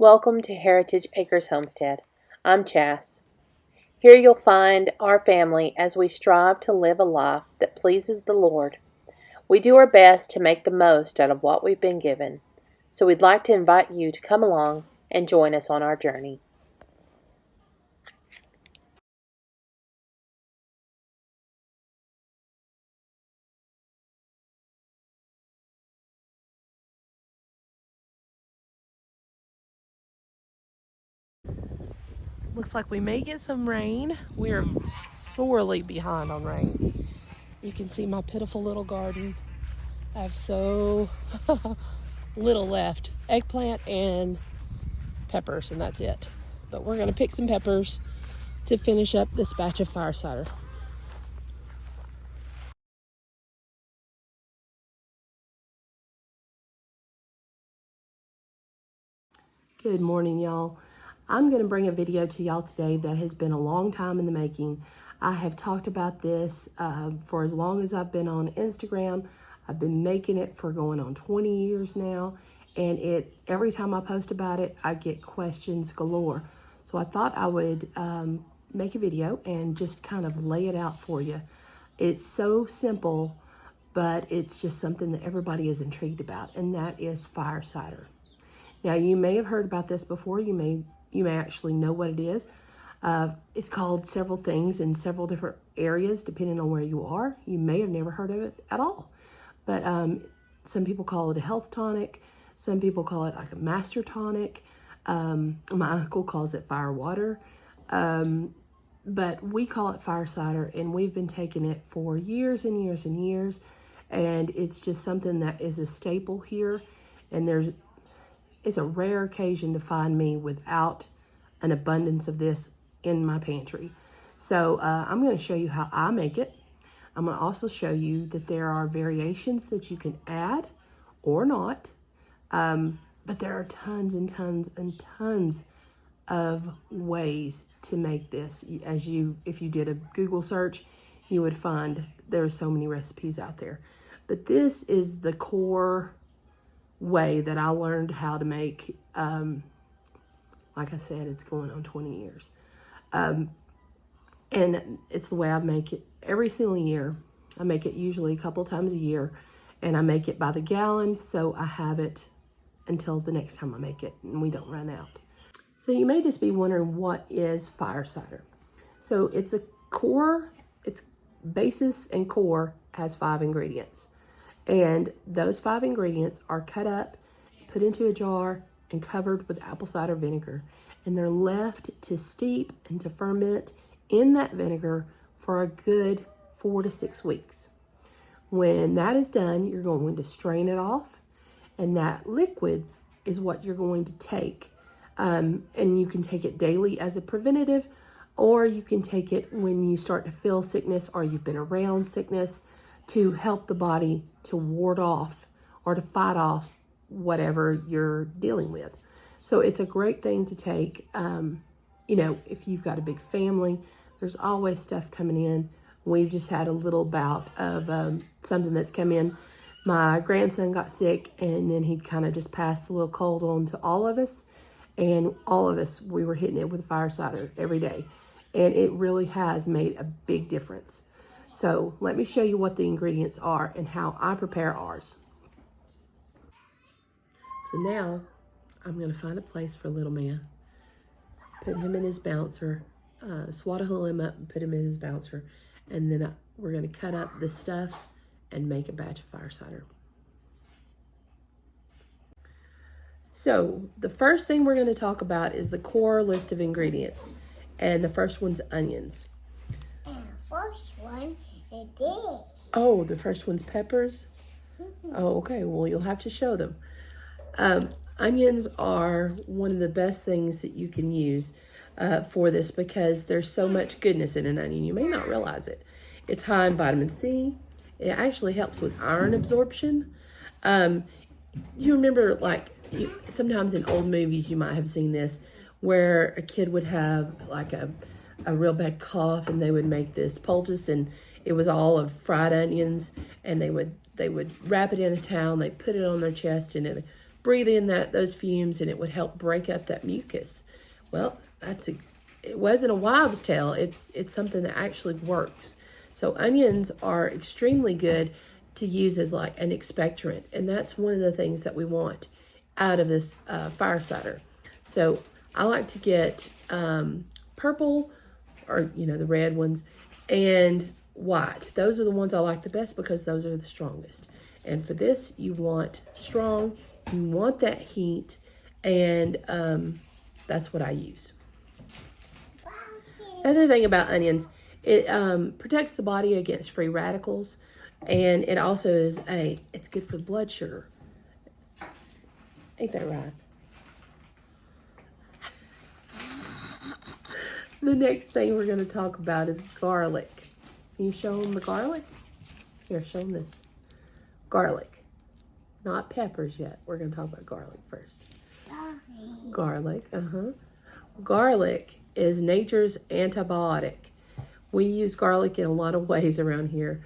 Welcome to Heritage Acres Homestead. I'm Chas. Here you'll find our family as we strive to live a life that pleases the Lord. We do our best to make the most out of what we've been given, so we'd like to invite you to come along and join us on our journey. Looks like we may get some rain. We're sorely behind on rain. You can see my pitiful little garden. I have so little left. Eggplant and peppers, and that's it. But we're gonna pick some peppers to finish up this batch of fire cider. Good morning, y'all. I'm going to bring a video to y'all today that has been a long time in the making. I have talked about this for as long as I've been on Instagram. I've been making it for going on 20 years now, and every time I post about it, I get questions galore. So I thought I would make a video and just kind of lay it out for you. It's so simple, but it's just something that everybody is intrigued about, and that is fire cider. Now, you may have heard about this before. You may actually know what it is. It's called several things in several different areas, depending on where you are. You may have never heard of it at all. But some people call it a health tonic. Some people call it like a master tonic. My uncle calls it fire water. But we call it fire cider, and we've been taking it for years and years and years. And it's just something that is a staple here. And it's a rare occasion to find me without an abundance of this in my pantry. So I'm going to show you how I make it. I'm going to also show you that there are variations that you can add or not. But there are tons and tons and tons of ways to make this. If you did a Google search, you would find there are so many recipes out there. But this is the core way that I learned how to make. Like I said, it's going on 20 years. And it's the way I make it every single year. I make it usually a couple times a year, and I make it by the gallon, so I have it until the next time I make it, and we don't run out. So you may just be wondering, what is fire cider? So its basis and core has 5 ingredients. And those 5 ingredients are cut up, put into a jar, and covered with apple cider vinegar. And they're left to steep and to ferment in that vinegar for a good 4 to 6 weeks. When that is done, you're going to strain it off, and that liquid is what you're going to take. And you can take it daily as a preventative, or you can take it when you start to feel sickness or you've been around sickness, to help the body to ward off or to fight off whatever you're dealing with. So it's a great thing to take. If you've got a big family, there's always stuff coming in. We've just had a little bout of something that's come in. My grandson got sick, and then he kind of just passed a little cold on to all of us. And all of us, we were hitting it with fire cider every day. And it really has made a big difference. So let me show you what the ingredients are and how I prepare ours. So now I'm going to find a place for little man, put him in his bouncer, swaddle him up and put him in his bouncer, and then we're going to cut up the stuff and make a batch of fire cider. So the first thing we're going to talk about is the core list of ingredients, and the first one's onions. First one is this. Oh, the first one's peppers? Oh, okay. Well, you'll have to show them. Onions are one of the best things that you can use for this, because there's so much goodness in an onion. You may not realize it. It's high in vitamin C. It actually helps with iron absorption. You remember, sometimes in old movies, you might have seen this, where a kid would have like a real bad cough, and they would make this poultice, and it was all of fried onions, and they would wrap it in a towel, and they put it on their chest, and they breathe in those fumes, and it would help break up that mucus. Well, it wasn't a wives' tale. It's something that actually works. So onions are extremely good to use as like an expectorant, and that's one of the things that we want out of this fire cider. So I like to get purple, or the red ones, and white. Those are the ones I like the best because those are the strongest. And for this, you want strong, you want that heat, and that's what I use. Another thing about onions, it protects the body against free radicals, and it also it's good for the blood sugar. Ain't that right? The next thing we're going to talk about is garlic. Can you show them the garlic? Here, show them this. Garlic. Not peppers yet. We're going to talk about garlic first. Garlic, Garlic is nature's antibiotic. We use garlic in a lot of ways around here.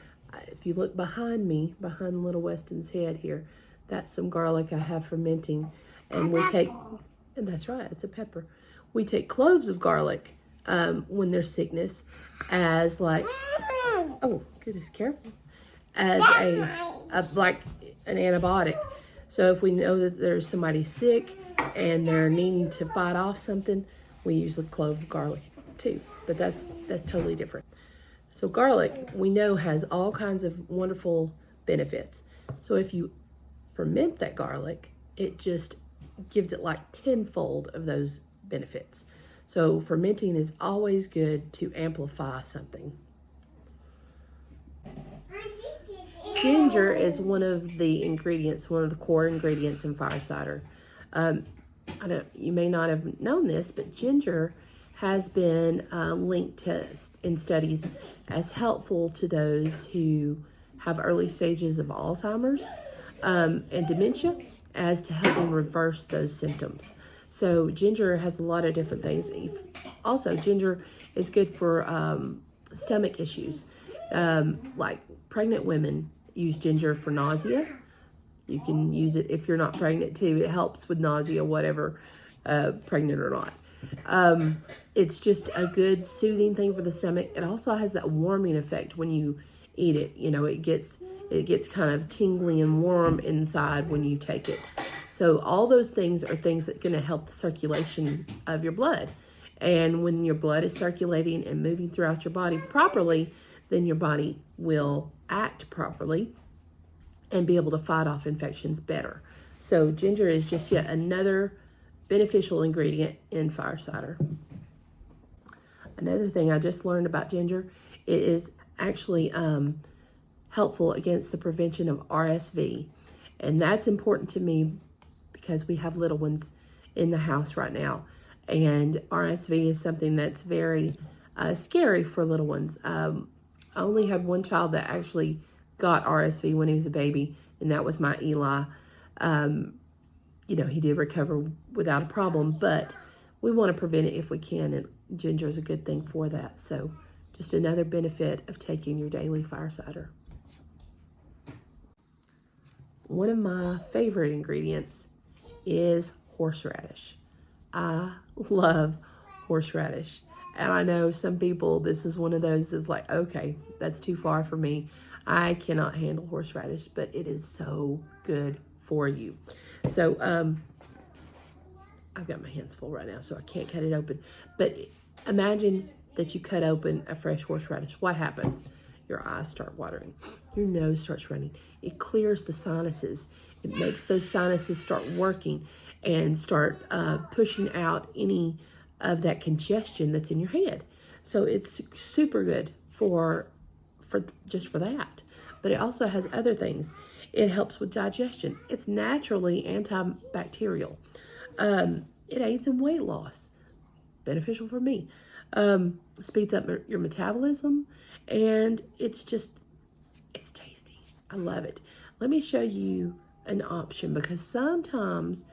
If you look behind me, behind little Weston's head here, that's some garlic I have fermenting. And that's right, it's a pepper. We take cloves of garlic when there's sickness as oh goodness, careful, as like an antibiotic. So if we know that there's somebody sick and they're needing to fight off something, we use a clove of garlic too, but that's totally different. So garlic, we know, has all kinds of wonderful benefits. So if you ferment that garlic, it just gives it like tenfold of those benefits. So fermenting is always good to amplify something. Ginger is one of the ingredients, one of the core ingredients in fire cider. You may not have known this, but ginger has been linked in studies as helpful to those who have early stages of Alzheimer's and dementia, as to helping reverse those symptoms. So ginger has a lot of different things. Also, ginger is good for stomach issues. Like pregnant women use ginger for nausea. You can use it if you're not pregnant too. It helps with nausea, whatever, pregnant or not. It's just a good soothing thing for the stomach. It also has that warming effect when you eat it. It gets kind of tingly and warm inside when you take it. So all those things are things that are going to help the circulation of your blood. And when your blood is circulating and moving throughout your body properly, then your body will act properly and be able to fight off infections better. So ginger is just yet another beneficial ingredient in fire cider. Another thing I just learned about ginger, it is actually helpful against the prevention of RSV. And that's important to me because we have little ones in the house right now. And RSV is something that's very scary for little ones. I only had one child that actually got RSV when he was a baby, and that was my Eli. He did recover without a problem, but we want to prevent it if we can, and ginger is a good thing for that. So just another benefit of taking your daily fire cider. One of my favorite ingredients is horseradish. I love horseradish. And I know some people, this is one of those that's like, okay, that's too far for me. I cannot handle horseradish, but it is so good for you. So I've got my hands full right now, so I can't cut it open. But imagine that you cut open a fresh horseradish. What happens? Your eyes start watering. Your nose starts running. It clears the sinuses. It makes those sinuses start working and start pushing out any of that congestion that's in your head. So it's super good for that. But it also has other things. It helps with digestion. It's naturally antibacterial. It aids in weight loss. Beneficial for me. Speeds up your metabolism, and it's tasty. I love it. Let me show you an option, because sometimes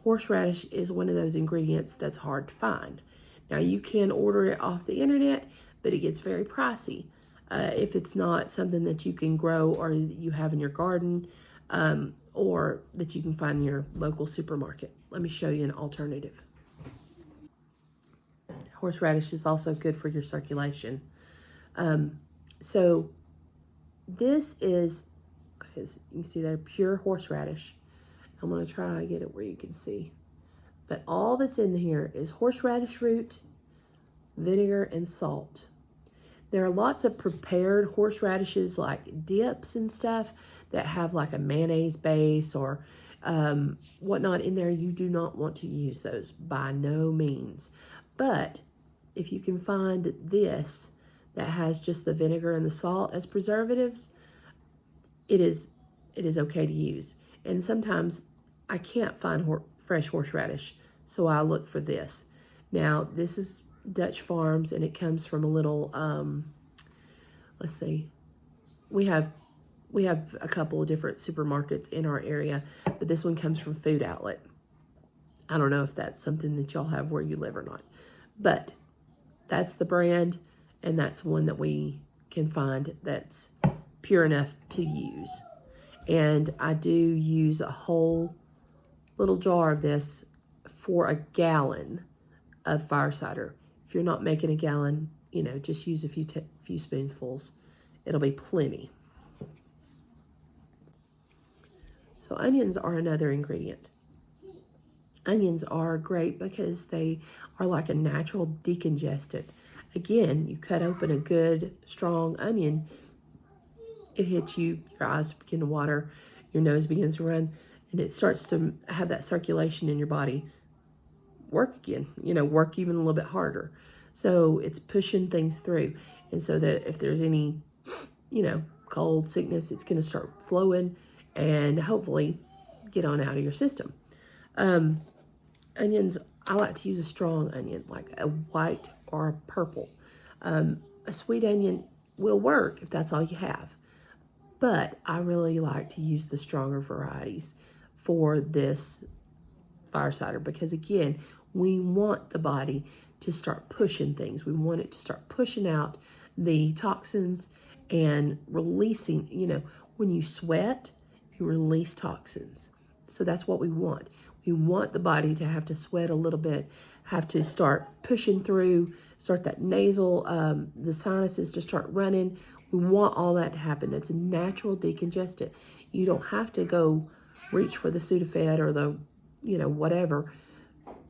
horseradish is one of those ingredients that's hard to find. Now, you can order it off the internet, but it gets very pricey if it's not something that you can grow or you have in your garden, or that you can find in your local supermarket. Let me show you an alternative. Horseradish is also good for your circulation. So this is, as you can see there, pure horseradish. I'm going to try to get it where you can see. But all that's in here is horseradish root, vinegar, and salt. There are lots of prepared horseradishes like dips and stuff that have like a mayonnaise base or whatnot in there. You do not want to use those by no means. But if you can find this that has just the vinegar and the salt as preservatives, it is okay to use. And sometimes I can't find fresh horseradish, so I look for this. Now, this is Dutch Farms, and it comes from a little, let's see, we have a couple of different supermarkets in our area, but this one comes from Food Outlet. I don't know if that's something that y'all have where you live or not, but that's the brand, and that's one that we can find that's pure enough to use. And I do use a whole little jar of this for a gallon of fire cider. If you're not making a gallon, just use a few spoonfuls. It'll be plenty. So onions are another ingredient. Onions are great because they are like a natural decongestant. Again, you cut open a good, strong onion, it hits you, your eyes begin to water, your nose begins to run, and it starts to have that circulation in your body work again, work even a little bit harder. So it's pushing things through. And so that if there's any, cold, sickness, it's going to start flowing and hopefully get on out of your system. Onions, I like to use a strong onion, like a white or a purple. A sweet onion will work if that's all you have. But I really like to use the stronger varieties for this fire cider because, again, we want the body to start pushing things. We want it to start pushing out the toxins and releasing, when you sweat, you release toxins. So that's what we want. We want the body to have to sweat a little bit, have to start pushing through, start that nasal, the sinuses to start running. We want all that to happen. It's a natural decongestant. You don't have to go reach for the Sudafed or the, whatever.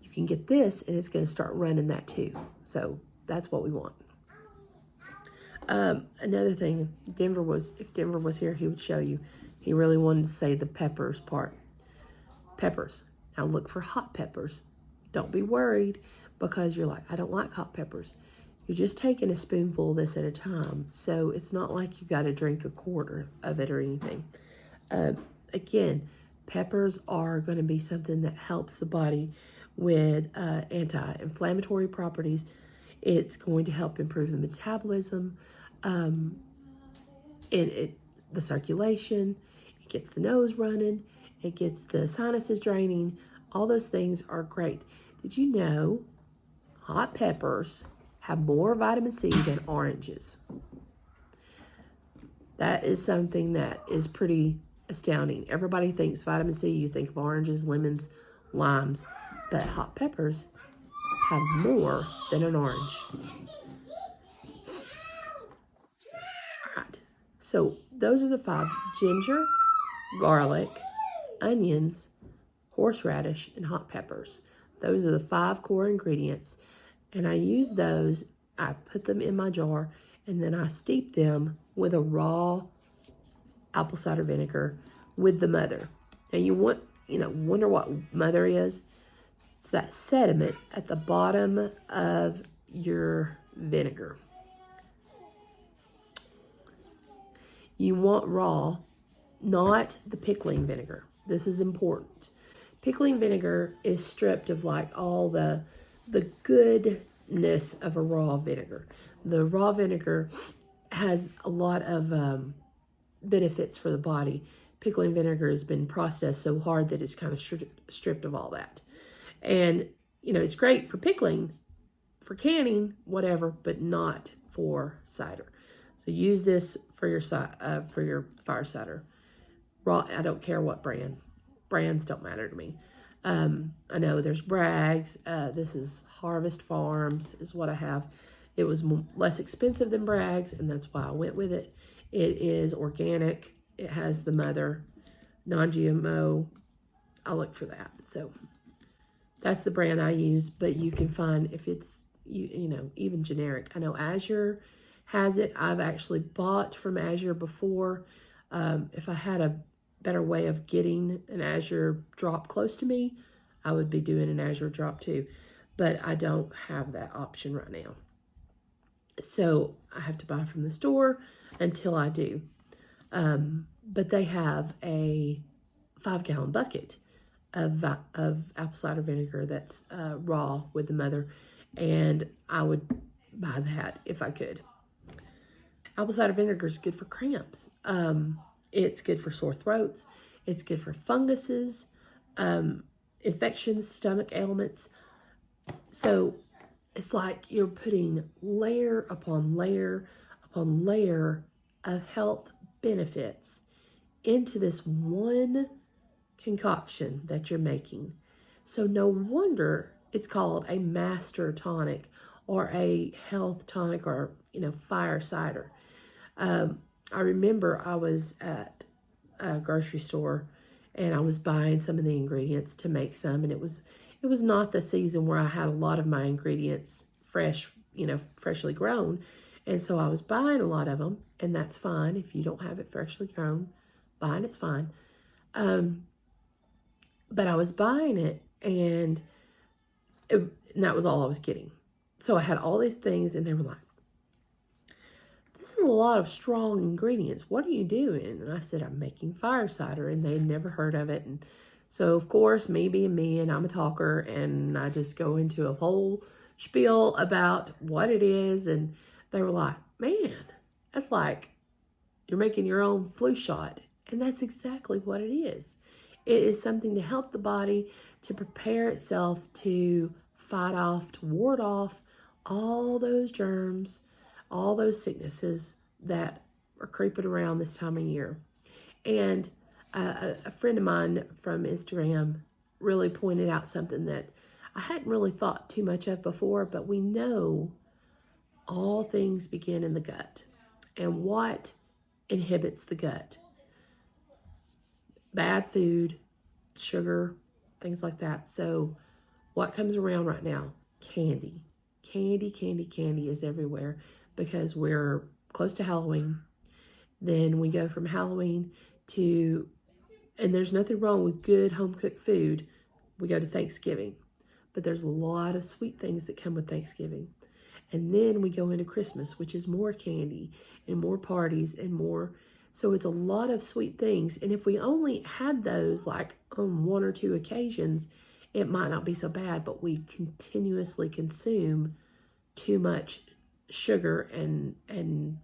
You can get this and it's going to start running that too. So that's what we want. Another thing, if Denver was here, he would show you. He really wanted to say the peppers part. Peppers. Now look for hot peppers. Don't be worried because you're like, I don't like hot peppers. You're just taking a spoonful of this at a time. So it's not like you got to drink a quarter of it or anything. Again, peppers are going to be something that helps the body with anti-inflammatory properties. It's going to help improve the metabolism, the circulation. It gets the nose running. It gets the sinuses draining. All those things are great. Did you know hot peppers have more vitamin C than oranges? That is something that is pretty astounding. Everybody thinks vitamin C, you think of oranges, lemons, limes, but hot peppers have more than an orange. All right, so those are the 5: ginger, garlic, onions, horseradish, and hot peppers. Those are the 5 core ingredients. And I use those, I put them in my jar, and then I steep them with a raw apple cider vinegar with the mother. Now you wonder what mother is? It's that sediment at the bottom of your vinegar. You want raw, not the pickling vinegar. This is important. Pickling vinegar is stripped of like all the goodness of a raw vinegar. The raw vinegar has a lot of benefits for the body. Pickling vinegar has been processed so hard that it's kind of stripped of all that. And, it's great for pickling, for canning, whatever, but not for cider. So use this for your fire cider. raw. I don't care what brand. Brands don't matter to me. I know there's Bragg's. This is Harvest Farms is what I have. It was less expensive than Bragg's, and that's why I went with it. It is organic. It has the mother, non-GMO. I look for that. So that's the brand I use, but you can find if it's, you know, even generic. I know Azure has it. I've actually bought from Azure before. If I had a better way of getting an Azure drop close to me, I would be doing an Azure drop too, but I don't have that option right now. So I have to buy from the store until I do. But they have a 5-gallon bucket of apple cider vinegar that's raw with the mother, and I would buy that if I could. Apple cider vinegar is good for cramps. It's good for sore throats. It's good for funguses, infections, stomach ailments. So it's like you're putting layer upon layer upon layer of health benefits into this one concoction that you're making. So no wonder it's called a master tonic or a health tonic or, you know, fire cider. I remember I was at a grocery store and I was buying some of the ingredients to make some, and it was not the season where I had a lot of my ingredients fresh, you know, freshly grown. And so I was buying a lot of them, and that's fine. If you don't have it freshly grown, buying it's fine. But I was buying it, and that was all I was getting. So I had all these things, and they were like, this is a lot of strong ingredients. What are you doing? And I said, I'm making fire cider, and they'd never heard of it. And so, of course, me being me, and I'm a talker, and I just go into a whole spiel about what it is. And they were like, man, that's like you're making your own flu shot. And that's exactly what it is. It is something to help the body to prepare itself to fight off, to ward off all those germs, all those sicknesses that are creeping around this time of year. And a friend of mine from Instagram really pointed out something that I hadn't really thought too much of before, but we know all things begin in the gut. And what inhibits the gut? Bad food, sugar, things like that. So what comes around right now? Candy. Candy is everywhere because we're close to Halloween. Then we go from Halloween to, and there's nothing wrong with good home-cooked food. We go to Thanksgiving. But there's a lot of sweet things that come with Thanksgiving. And then we go into Christmas, which is more candy and more parties and more. So it's a lot of sweet things. And if we only had those like on one or two occasions, it might not be so bad, but we continuously consume too much sugar and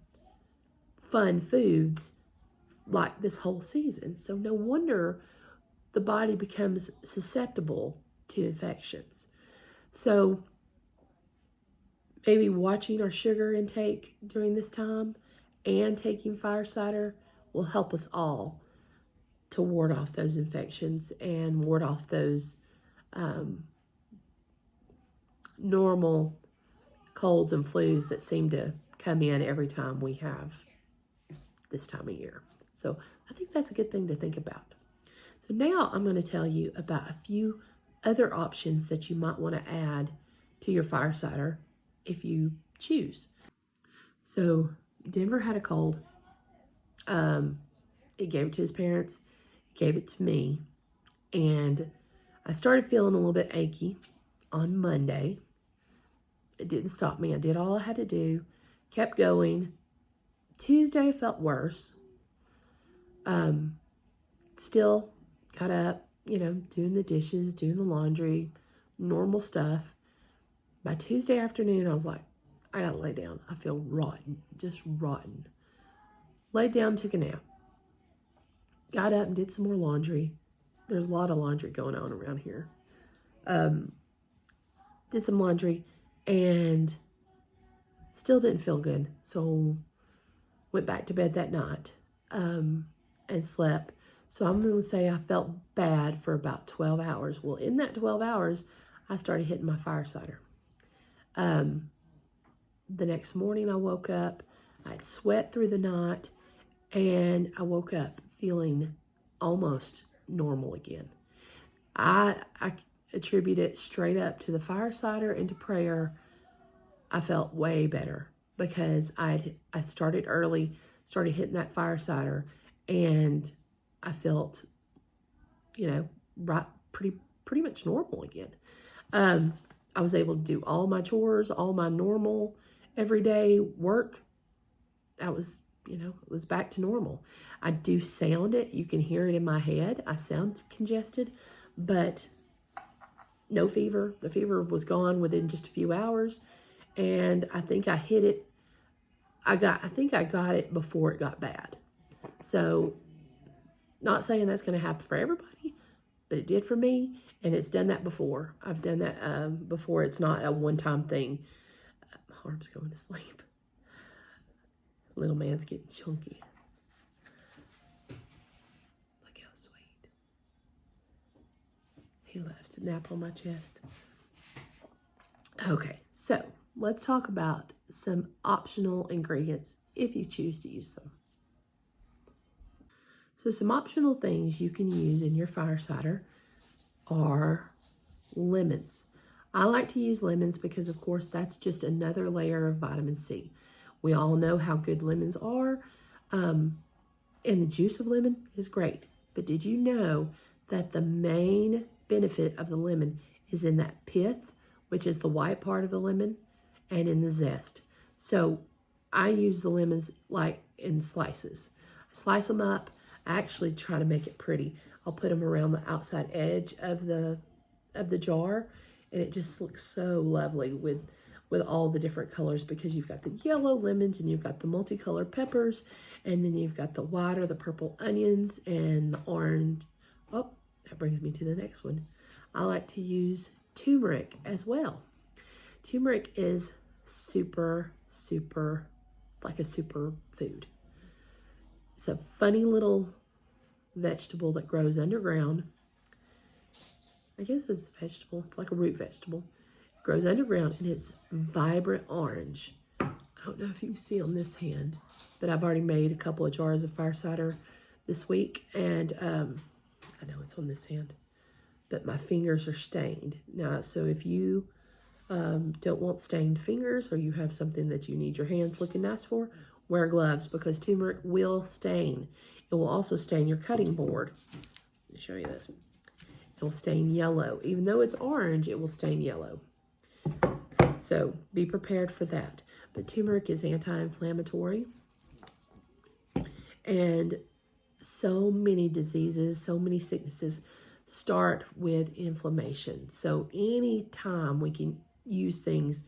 fun foods like this whole season. So no wonder the body becomes susceptible to infections. So maybe watching our sugar intake during this time and taking fire cider will help us all to ward off those infections and ward off those normal colds and flus that seem to come in every time we have this time of year. So I think that's a good thing to think about. So now I'm going to tell you about a few other options that you might want to add to your fire cider if you choose. So Denver had a cold. He gave it to his parents, gave it to me, and I started feeling a little bit achy on Monday. It didn't stop me. I did all I had to do, kept going. Tuesday felt worse. Still got up, doing the dishes, doing the laundry, normal stuff. By Tuesday afternoon, I was like, I gotta lay down. I feel rotten, just rotten. Laid down, took a nap. Got up and did some more laundry. There's a lot of laundry going on around here. Did some laundry and still didn't feel good. So went back to bed that night and slept. So I'm going to say I felt bad for about 12 hours. Well, in that 12 hours, I started hitting my fire cider. The next morning I woke up, I'd sweat through the night, and I woke up feeling almost normal again. I attribute it straight up to the fire cider and to prayer. I felt way better because I started early, started hitting that fire cider, and I felt, right, pretty much normal again. I was able to do all my chores, all my normal everyday work. It was back to normal. I do sound it. You can hear it in my head. I sound congested, but no fever. The fever was gone within just a few hours, and I think I hit it. I think I got it before it got bad. So, not saying that's going to happen for everybody, but it did for me, and it's done that before. I've done that before. It's not a one-time thing. My arm's going to sleep. Little man's getting chunky. Look how sweet. He loves to nap on my chest. Okay, so let's talk about some optional ingredients if you choose to use them. So some optional things you can use in your fire cider are lemons. I like to use lemons because, of course, that's just another layer of vitamin C. We all know how good lemons are, and the juice of lemon is great. But did you know that the main benefit of the lemon is in that pith, which is the white part of the lemon, and in the zest? So I use the lemons like in slices. I slice them up. I actually try to make it pretty. I'll put them around the outside edge of the jar, and it just looks so lovely with all the different colors, because you've got the yellow lemons and you've got the multicolored peppers, and then you've got the white or the purple onions and the orange. Oh, that brings me to the next one. I like to use turmeric as well. Turmeric is super, it's like a super food. It's a funny little vegetable that grows underground. I guess it's a vegetable. It's like a root vegetable. It grows underground, and it's vibrant orange. I don't know if you can see on this hand, but I've already made a couple of jars of fire cider this week, and I know it's on this hand, but my fingers are stained. Now, so if you don't want stained fingers, or you have something that you need your hands looking nice for, wear gloves, because turmeric will stain. It will also stain your cutting board. Let me show you this. It will stain yellow. Even though it's orange, it will stain yellow. So be prepared for that. But turmeric is anti-inflammatory. And so many diseases, so many sicknesses start with inflammation. So anytime we can use things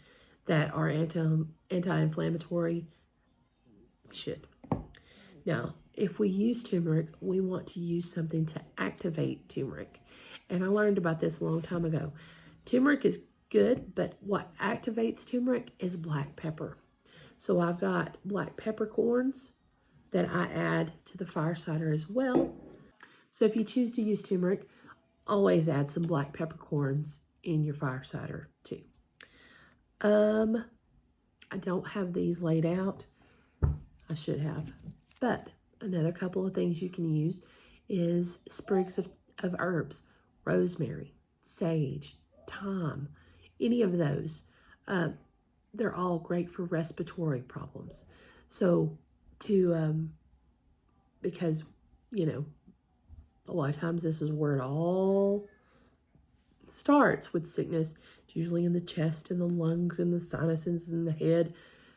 that are anti-inflammatory, we should. Now, if we use turmeric, we want to use something to activate turmeric. And I learned about this a long time ago. Turmeric is good, but what activates turmeric is black pepper. So I've got black peppercorns that I add to the fire cider as well. So if you choose to use turmeric, always add some black peppercorns in your fire cider too. I don't have these laid out. I should have. But another couple of things you can use is sprigs of herbs. Rosemary, sage, thyme, any of those. They're all great for respiratory problems. So because, a lot of times this is where it all starts with sickness. It's usually in the chest and the lungs and the sinuses and the head.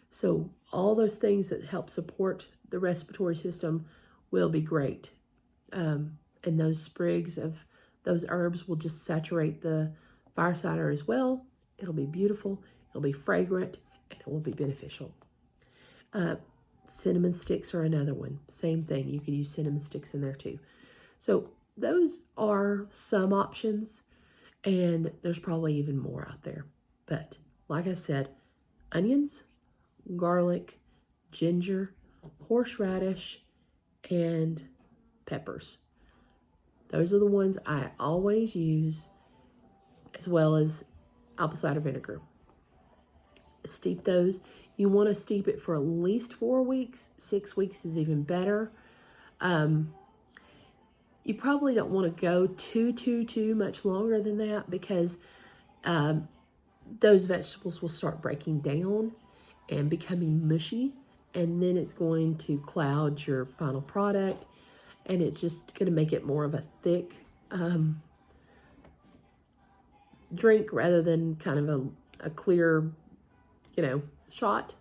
So all those things that help support the respiratory system will be great. And those sprigs of those herbs will just saturate the fire cider as well. It'll be beautiful, it'll be fragrant, and it will be beneficial. Cinnamon sticks are another one. Same thing, you could use cinnamon sticks in there too. So those are some options, and there's probably even more out there. But like I said, onions, garlic, ginger, horseradish, and peppers. Those are the ones I always use, as well as apple cider vinegar. Steep those. You want to steep it for at least 4 weeks. 6 weeks is even better. You probably don't want to go too much longer than that, because those vegetables will start breaking down and becoming mushy, and then it's going to cloud your final product, and it's just going to make it more of a thick drink rather than kind of a clear, shot,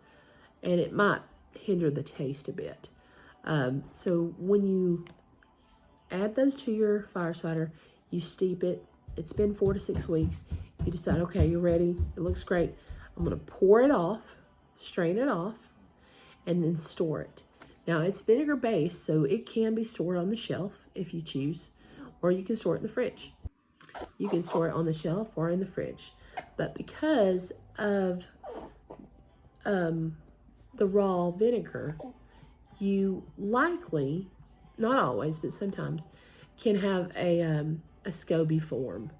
and it might hinder the taste a bit. So when you add those to your fire cider, you steep it. It's been 4 to 6 weeks. You decide, okay, you're ready. It looks great. I'm going to pour it off, strain it off, and then store it. Now, it's vinegar based, so it can be stored on the shelf if you choose, or you can store it in the fridge. You can store it on the shelf or in the fridge. But because of the raw vinegar, you likely, not always, but sometimes, can have a SCOBY form.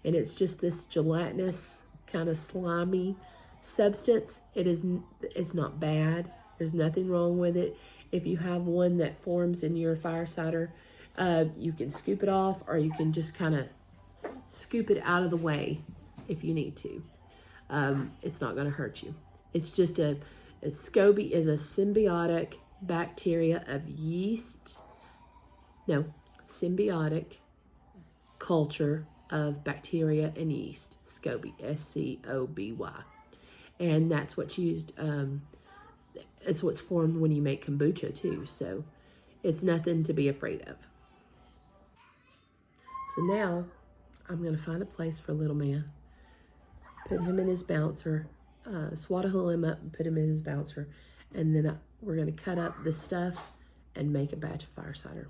And it's just this gelatinous, kind of slimy substance. It's not bad. There's nothing wrong with it. If you have one that forms in your fire cider, you can scoop it off, or you can just kind of scoop it out of the way if you need to. It's not going to hurt you. It's just a SCOBY is a symbiotic bacteria of yeast. No, symbiotic culture of bacteria and yeast. SCOBY, SCOBY. And that's what's used. It's what's formed when you make kombucha too. So it's nothing to be afraid of. So now I'm going to find a place for little man. Put him in his bouncer. Swaddle him up and put him in his bouncer. And then we're going to cut up the stuff and make a batch of fire cider.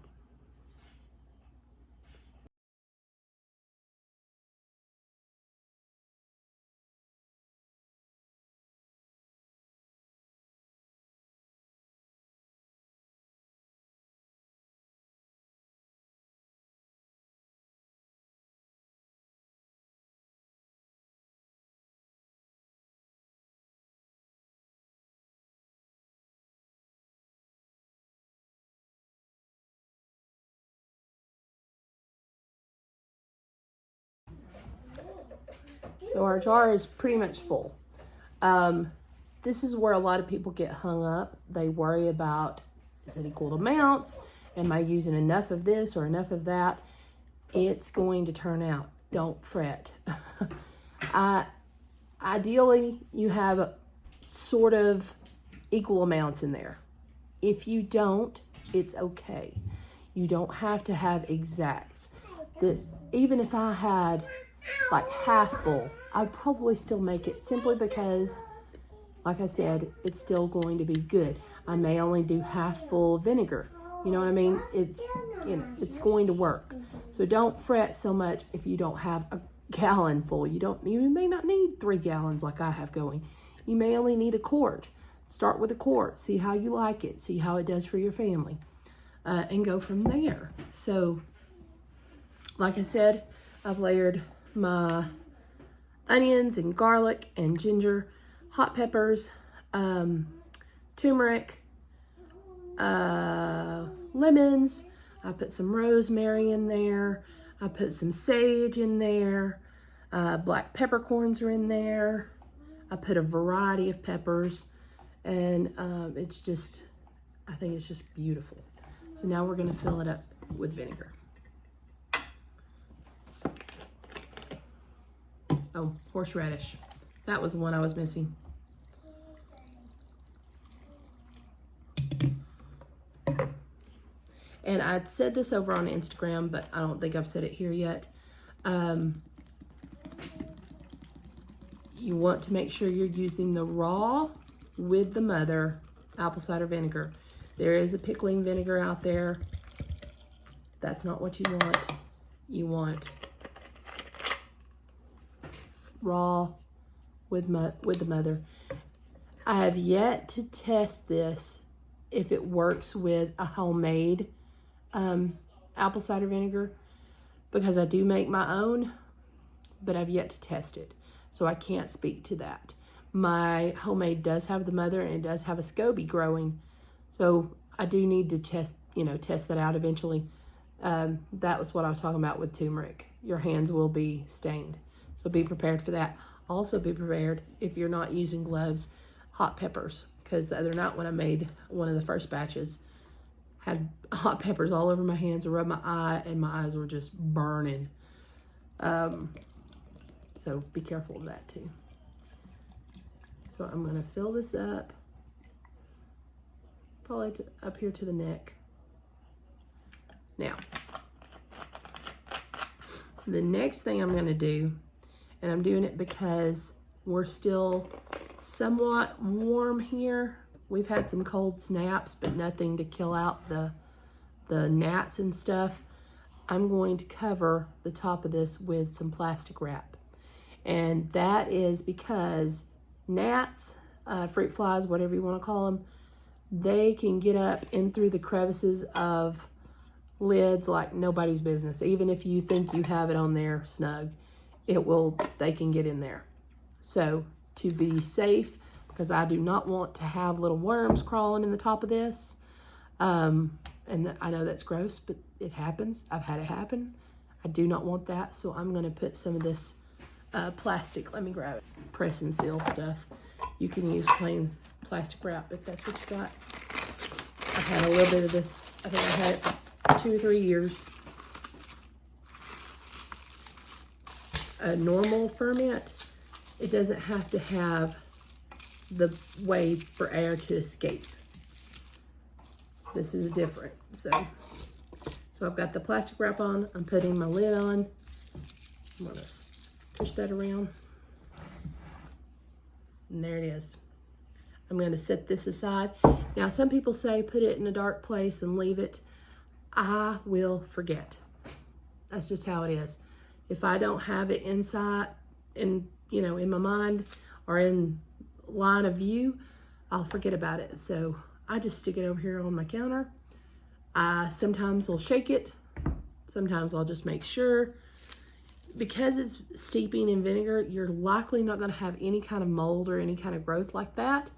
So our jar is pretty much full. This is where a lot of people get hung up. They worry about, is it equal amounts? Am I using enough of this or enough of that? It's going to turn out. Don't fret. Ideally, you have sort of equal amounts in there. If you don't, it's okay. You don't have to have exacts. Even if I had like half full, I'd probably still make it, simply because, like I said, it's still going to be good. I may only do half full vinegar. You know what I mean? It's going to work. So don't fret so much if you don't have a gallon full. You may not need 3 gallons like I have going. You may only need a quart. Start with a quart. See how you like it. See how it does for your family. And go from there. So, like I said, I've layered my onions and garlic and ginger, hot peppers, turmeric, lemons. I put some rosemary in there. I put some sage in there. Black peppercorns are in there. I put a variety of peppers, and I think it's just beautiful. So now we're going to fill it up with vinegar. Oh, horseradish. That was the one I was missing. And I'd said this over on Instagram, but I don't think I've said it here yet. You want to make sure you're using the raw with the mother apple cider vinegar. There is a pickling vinegar out there. That's not what you want. You want raw with the mother. I have yet to test this if it works with a homemade apple cider vinegar. because I do make my own, but I've yet to test it. So I can't speak to that. My homemade does have the mother and it does have a SCOBY growing. So I do need to test that out eventually. That was what I was talking about with turmeric. Your hands will be stained. So be prepared for that. Also be prepared, if you're not using gloves, hot peppers. Because the other night when I made one of the first batches, had hot peppers all over my hands. I rubbed my eye and my eyes were just burning. So be careful of that too. So I'm going to fill this up, probably up here to the neck. Now, the next thing I'm going to do, and I'm doing it because we're still somewhat warm here. We've had some cold snaps, but nothing to kill out the gnats and stuff. I'm going to cover the top of this with some plastic wrap. And that is because gnats, fruit flies, whatever you want to call them, they can get up in through the crevices of lids like nobody's business. Even if you think you have it on there snug, they can get in there. So to be safe, because I do not want to have little worms crawling in the top of this. And I know that's gross, but it happens. I've had it happen. I do not want that. So I'm going to put some of this plastic, let me grab it, press and seal stuff. You can use plain plastic wrap if that's what you got. I've had a little bit of this. I think I've had it for 2 or 3 years. A normal ferment, it doesn't have to have the way for air to escape. This is different. So I've got the plastic wrap on. I'm putting my lid on. I'm gonna push that around. And there it is. I'm gonna set this aside. Now, some people say put it in a dark place and leave it. I will forget. That's just how it is. If I don't have it inside, in my mind or in line of view, I'll forget about it. So I just stick it over here on my counter. Sometimes I'll shake it. Sometimes I'll just make sure. Because it's steeping in vinegar, you're likely not going to have any kind of mold or any kind of growth like that.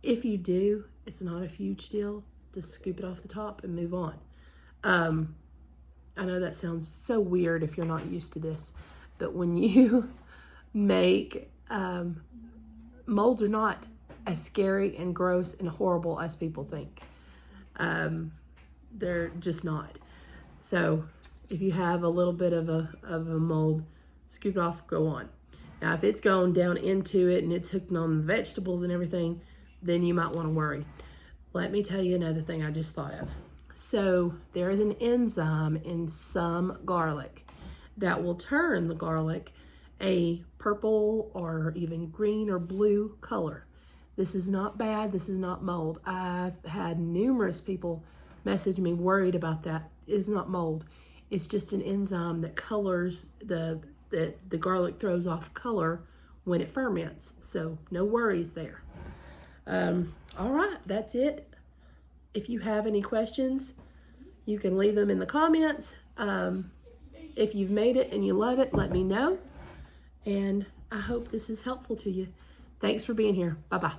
If you do, it's not a huge deal. Just scoop it off the top and move on. I know that sounds so weird if you're not used to this, but when you make molds are not as scary and gross and horrible as people think. They're just not. So if you have a little bit of a mold, scoop it off, go on. Now, if it's gone down into it and it's hooked on the vegetables and everything, then you might want to worry. Let me tell you another thing I just thought of. So there is an enzyme in some garlic that will turn the garlic a purple or even green or blue color. This is not bad. This is not mold. I've had numerous people message me worried about that. It is not mold. It's just an enzyme that colors the garlic, throws off color when it ferments. So no worries there. All right, that's it. If you have any questions, you can leave them in the comments. If you've made it and you love it, let me know. And I hope this is helpful to you. Thanks for being here. Bye-bye.